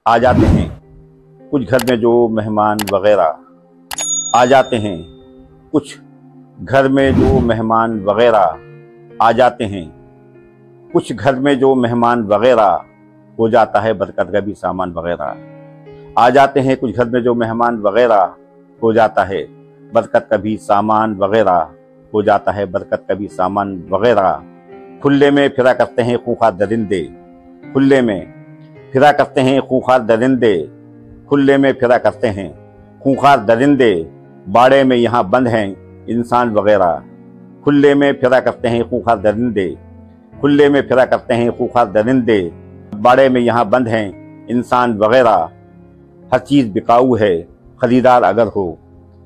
आ जाते हैं कुछ घर में जो मेहमान वगैरह आ जाते हैं, कुछ घर में जो मेहमान वगैरह आ जाते हैं, कुछ घर में जो मेहमान वगैरह हो जाता है बरकत का भी सामान वगैरह। आ जाते हैं कुछ घर में जो मेहमान वगैरह हो जाता है बरकत का भी सामान वगैरह हो जाता है बरकत का भी सामान वगैरह। खुले में फिरा करते हैं खूंखार दरिंदे, खुले में फिरा करते हैं खूंखार दरिंदे, खुले में फिरा करते हैं खूंखार दरिंदे, बाड़े में यहाँ बंद हैं इंसान वगैरह। खुले में फिरा करते हैं खूंखार दरिंदे, खुले में फिरा करते हैं खूंखार दरिंदे, बाड़े में यहाँ बंद हैं इंसान वगैरह। हर चीज़ बिकाऊ है खरीदार अगर हो,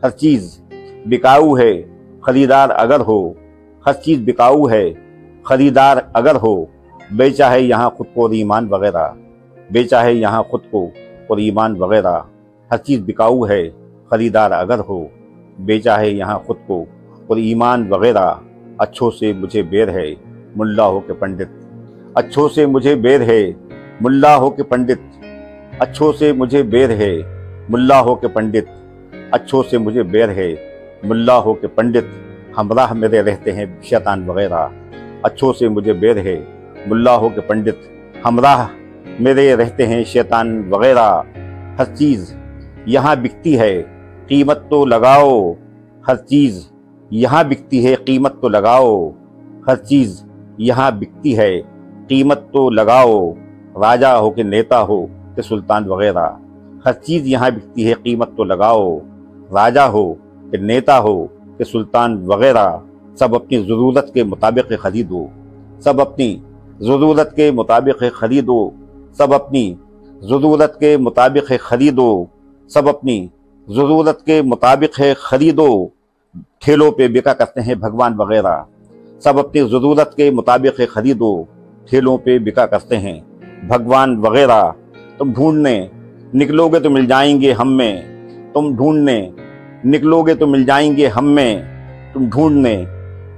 हर चीज़ बिकाऊ है खरीदार अगर हो, हर चीज़ बिकाऊ है खरीदार अगर हो। बेचा है यहाँ खुद को और ईमान वगैरह, बेचा है यहाँ खुद को और ईमान वगैरह। हर चीज़ बिकाऊ है खरीदार अगर हो, बेचा है यहाँ खुद को और ईमान वगैरह। अच्छों से मुझे बेर है मुल्ला हो के पंडित, अच्छों से मुझे बेर है मुल्ला हो के पंडित, अच्छों से मुझे बेर है मुल्ला हो के पंडित, अच्छों से मुझे बेर है मुल्ला हो के पंडित। हमराह मेरे रहते हैं शैतान वगैरह, अच्छों से मुझे बेर है मुल्ला हो के पंडित, हमराह मेरे रहते हैं शैतान वगैरह। हर चीज़ यहाँ बिकती है कीमत तो लगाओ, हर चीज़ यहाँ बिकती है कीमत तो लगाओ, हर चीज़ यहाँ बिकती है कीमत तो लगाओ। राजा हो के नेता हो के सुल्तान वगैरह, हर चीज़ यहाँ बिकती है कीमत तो लगाओ। राजा हो के नेता हो के सुल्तान वगैरह, सब अपनी ज़रूरत के मुताबिक खरीदो, सब अपनी ज़रूरत के मुताबिक खरीदो, सब अपनी ज़रूरत के मुताबिक खरीदो, सब अपनी ज़रूरत के मुताबिक खरीदो। ठेलों पे बिका करते हैं भगवान वगैरह, सब अपनी ज़रूरत के मुताबिक खरीदो, ठेलों पे बिका करते हैं भगवान वगैरह। तुम ढूंढने निकलोगे तो मिल जाएंगे हम में, तुम ढूंढने निकलोगे तो मिल जाएंगे हम में, तुम ढूंढने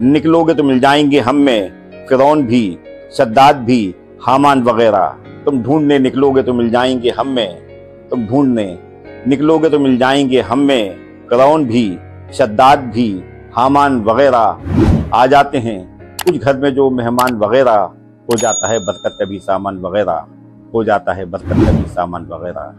निकलोगे तो मिल जाएंगे हम में। फ़िरौन भी शद्दाद भी हामान वगैरह, तुम ढूंढने निकलोगे तो मिल जाएंगे हम में, तुम ढूंढने निकलोगे तो मिल जाएंगे हम में। फ़िरौन भी शद्दाद भी हामान वगैरह आ जाते हैं कुछ घर में जो मेहमान वगैरह हो जाता है बरकत का भी सामान वगैरह, हो जाता है बरकत का भी सामान वगैरह।